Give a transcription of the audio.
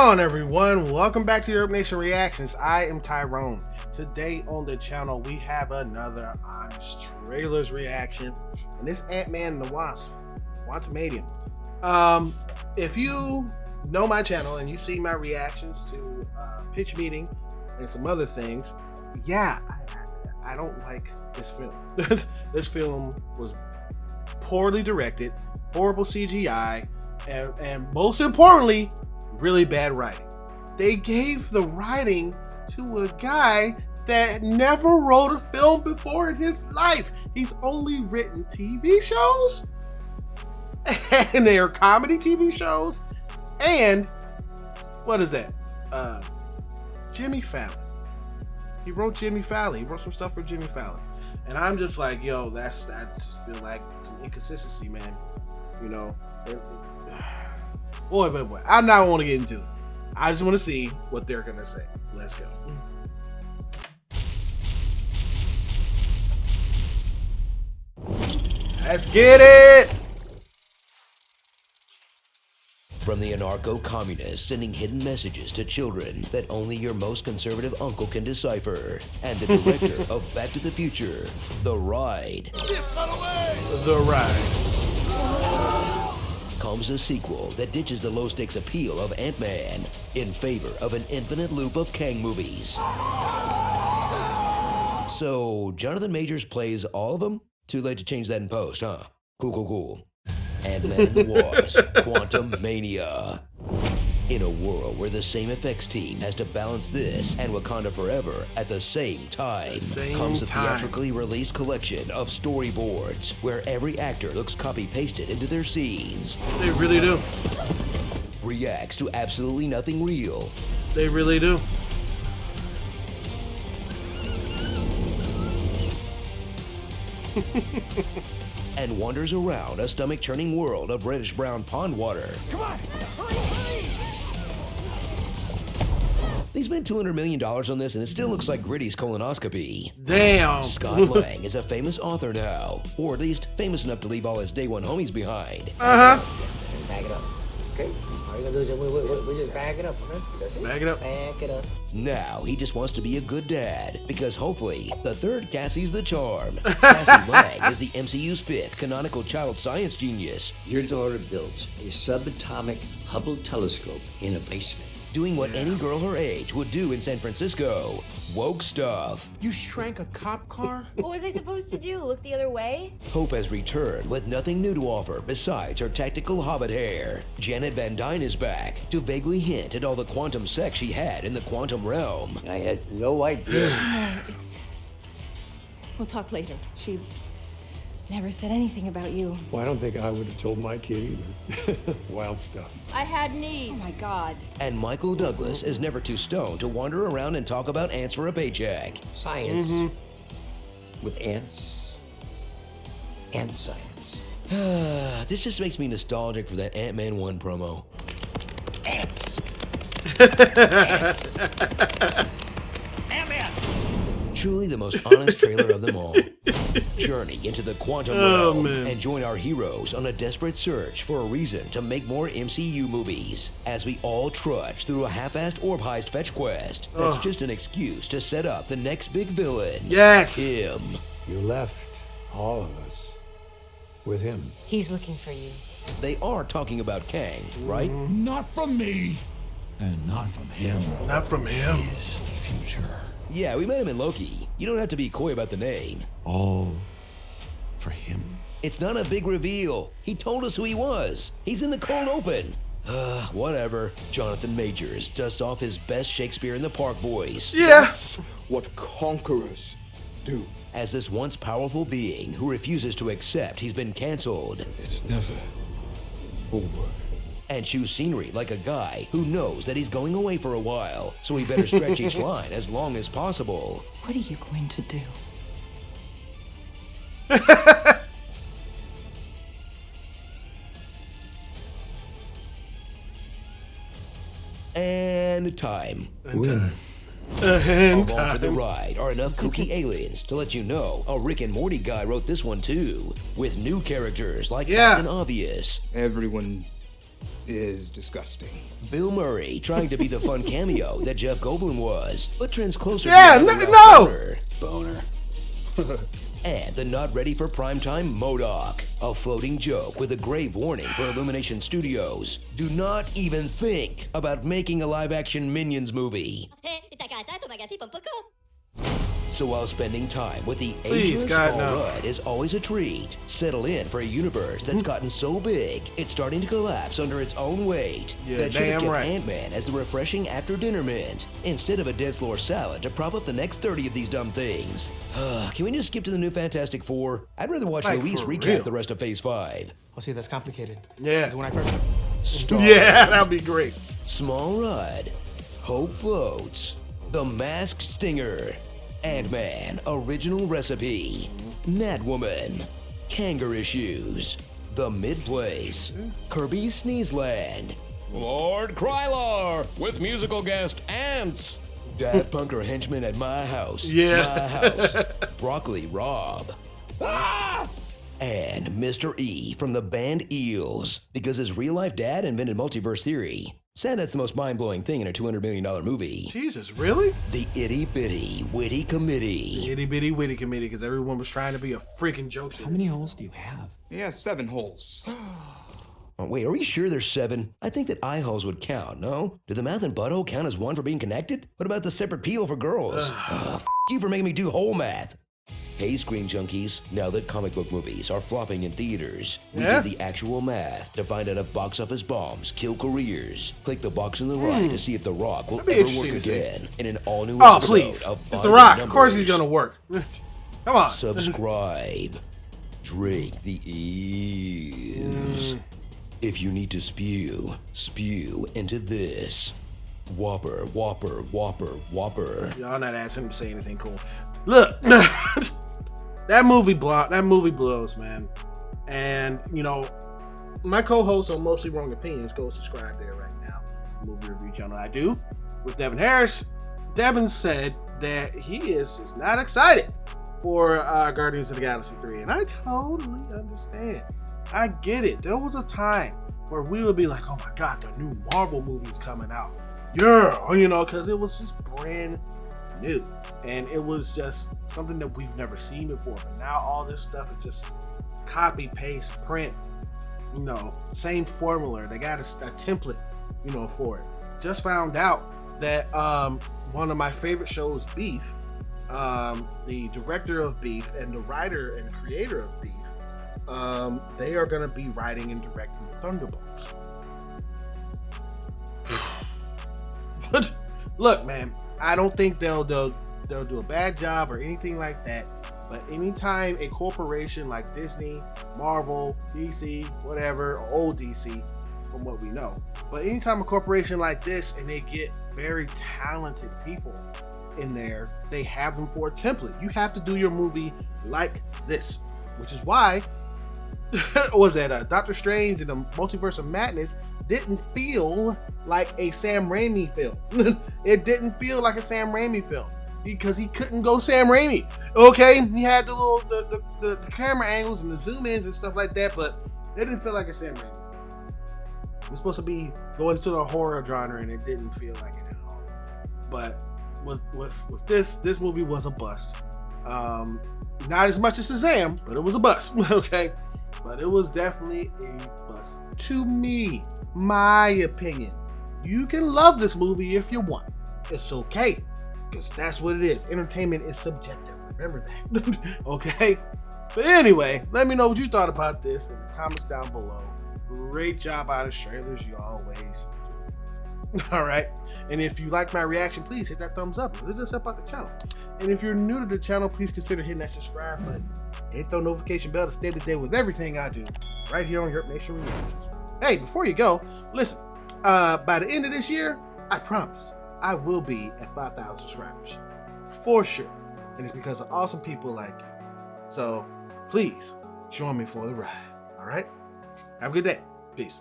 on, everyone? Welcome back to YURP Nation Reactions. I am Tyrone. Today on the channel, we have another Honest Trailers reaction, and it's Ant-Man and the Wasp Quantumania. If you know my channel and you see my reactions to Pitch Meeting and some other things, yeah, I don't like this film. This film was poorly directed, horrible CGI, and most importantly, really bad writing. They gave the writing to a guy that never wrote a film before in his life. He's only written TV shows, and they are comedy TV shows, and what is that? Jimmy Fallon. He wrote Jimmy Fallon. He wrote some stuff for Jimmy Fallon, and I'm just like, yo, I just feel like some inconsistency, man. You know. Boy. I not want to get into it. I just want to see what they're gonna say. Let's go. Let's get it. From the anarcho-communists sending hidden messages to children that only your most conservative uncle can decipher, and the director of Back to the Future, The Ride. The Ride. Comes a sequel that ditches the low-stakes appeal of Ant-Man in favor of an infinite loop of Kang movies. So, Jonathan Majors plays all of them? Too late to change that in post, huh? Cool. Ant-Man and the Wasp Quantumania. In a world where the same effects team has to balance this and Wakanda Forever at the same time, comes a theatrically released collection of storyboards where every actor looks copy-pasted into their scenes. They really do. Reacts to absolutely nothing real. They really do. And wanders around a stomach-churning world of reddish-brown pond water. Come on! Hurry! They spent $200 million on this, and it still looks like Gritty's colonoscopy. Damn. Scott Lang is a famous author now, or at least famous enough to leave all his day one homies behind. Bag it up. Okay. All you're gonna do is we just bag it up, okay? That's it. Bag it up. Bag it up. Now he just wants to be a good dad, because hopefully the third Cassie's the charm. Cassie Lang is the MCU's fifth canonical child science genius. Your daughter built a subatomic Hubble telescope in a basement. Doing what any girl her age would do in San Francisco. Woke stuff. You shrank a cop car? What was I supposed to do? Look the other way? Hope has returned with nothing new to offer besides her tactical hobbit hair. Janet Van Dyne is back to vaguely hint at all the quantum sex she had in the quantum realm. I had no idea. We'll talk later. She never said anything about you. Well, I don't think I would have told my kid either. Wild stuff. I had needs. Oh my God. And Michael Douglas is never too stoned to wander around and talk about ants for a paycheck. Science with ants and science. This just makes me nostalgic for that Ant-Man 1 promo. Ants. Ant-Man. Truly the most honest trailer of them all. Journey into the quantum realm and join our heroes on a desperate search for a reason to make more MCU movies as we all trudge through a half-assed orb heist fetch quest that's just an excuse to set up the next big villain. Yes. Him. You left all of us with him. He's looking for you. They are talking about Kang, right? Not from me, and not from him. Not from him. He's the future. Yeah, we met him in Loki. You don't have to be coy about the name. All for him. It's not a big reveal. He told us who he was. He's in the cold open. Whatever. Jonathan Majors dusts off his best Shakespeare in the Park voice. Yeah. That's what conquerors do. As this once powerful being who refuses to accept he's been canceled. It's never over. And chews scenery like a guy who knows that he's going away for a while, so he better stretch each line as long as possible. What are you going to do? And time. When? Along for the ride are enough kooky aliens to let you know a Rick and Morty guy wrote this one too, with new characters like Captain Obvious. Everyone is disgusting. Bill Murray trying to be the fun cameo that Jeff Goldblum was, but trends closer Yeah, to no! Boner. And the not ready for primetime MODOK, a floating joke with a grave warning for Illumination Studios. Do not even think about making a live-action Minions movie. So while spending time with the ageless Paul Rudd is always a treat, settle in for a universe that's gotten so big, it's starting to collapse under its own weight. Yeah, that should have damn kept right. Ant-Man as the refreshing after-dinner mint, instead of a dead floor salad to prop up the next 30 of these dumb things. Can we just skip to the new Fantastic Four? I'd rather watch Like, Luis for recap real. the rest of Phase 5. Oh, see, that's complicated. Yeah. 'Cause when I first... Star Yeah, that'd be great. Small Rudd, Hope Floats, The Masked Stinger, Ant-Man Original Recipe, Natwoman, Kangaroo Issues, The Mid-Place, Kirby Sneezeland, Lord Krylar with musical guest Ants. Daft Punk or Henchman at My House, Yeah. My House, Broccoli Rob, and Mr. E from the band Eels, because his real-life dad invented multiverse theory. Sad that's the most mind-blowing thing in a $200 million movie. Jesus, really? The Itty Bitty Witty Committee. Itty bitty witty committee, because everyone was trying to be a freaking jokester. How many holes do you have? He has 7 holes. Oh, wait, are we sure there's 7? I think that eye holes would count, no? Do the mouth and butthole count as 1 for being connected? What about the separate peel for girls? F you for making me do whole math. Hey, Screen Junkies, now that comic book movies are flopping in theaters, we Yeah? did the actual math to find out if box office bombs kill careers. Click the box on the right to see if The Rock will That'd be ever interesting work to see. again in an all-new Oh, episode please. of It's By The Rock. Of Numbers. course he's gonna work. Come on. Subscribe. Drink the eels. If you need to spew, spew into this. Whopper, whopper, whopper, whopper. Y'all not asking him to say anything cool. Look, that movie blows, man. And you know, my co-host on Mostly Wrong Opinions, go subscribe there right now. Movie review channel I do with Devin Harris. Devin said that he is just not excited for Guardians of the Galaxy 3, and I totally understand. I get it. There was a time where we would be like, "Oh my God, the new Marvel movie's coming out." Yeah, you know, because it was just brand new, and it was just something that we've never seen before. But now all this stuff is just copy, paste, print. You know, same formula. They got a template, you know, for it. Just found out that one of my favorite shows, Beef, the director of Beef and the writer and creator of Beef, they are going to be writing and directing the Thunderbolts. But look, man, I don't think they'll do a bad job or anything like that. But anytime a corporation like Disney, Marvel, DC, whatever, or old DC, from what we know, but anytime a corporation like this and they get very talented people in there, they have them for a template. You have to do your movie like this, which is why was that Doctor Strange and the Multiverse of Madness didn't feel like a Sam Raimi film. It didn't feel like a Sam Raimi film because he couldn't go Sam Raimi. Okay, he had the little the camera angles and the zoom ins and stuff like that, but it didn't feel like a Sam Raimi. It was supposed to be going into the horror genre, and it didn't feel like it at all. But with this movie was a bust. Not as much as Shazam, but it was a bust. Okay, but it was definitely a bust to me. My opinion. You can love this movie if you want. It's okay, because that's what it is. Entertainment is subjective. Remember that. Okay? But anyway, let me know what you thought about this in the comments down below. Great job out of trailers, you always do. Alright? And if you like my reaction, please hit that thumbs up. It does help out the channel. And if you're new to the channel, please consider hitting that subscribe button. Hit the notification bell to stay up to date with everything I do right here on YURP Nation Reactions. Hey, before you go, listen, by the end of this year, I promise I will be at 5,000 subscribers. For sure. And it's because of awesome people like you. So please join me for the ride. All right? Have a good day. Peace.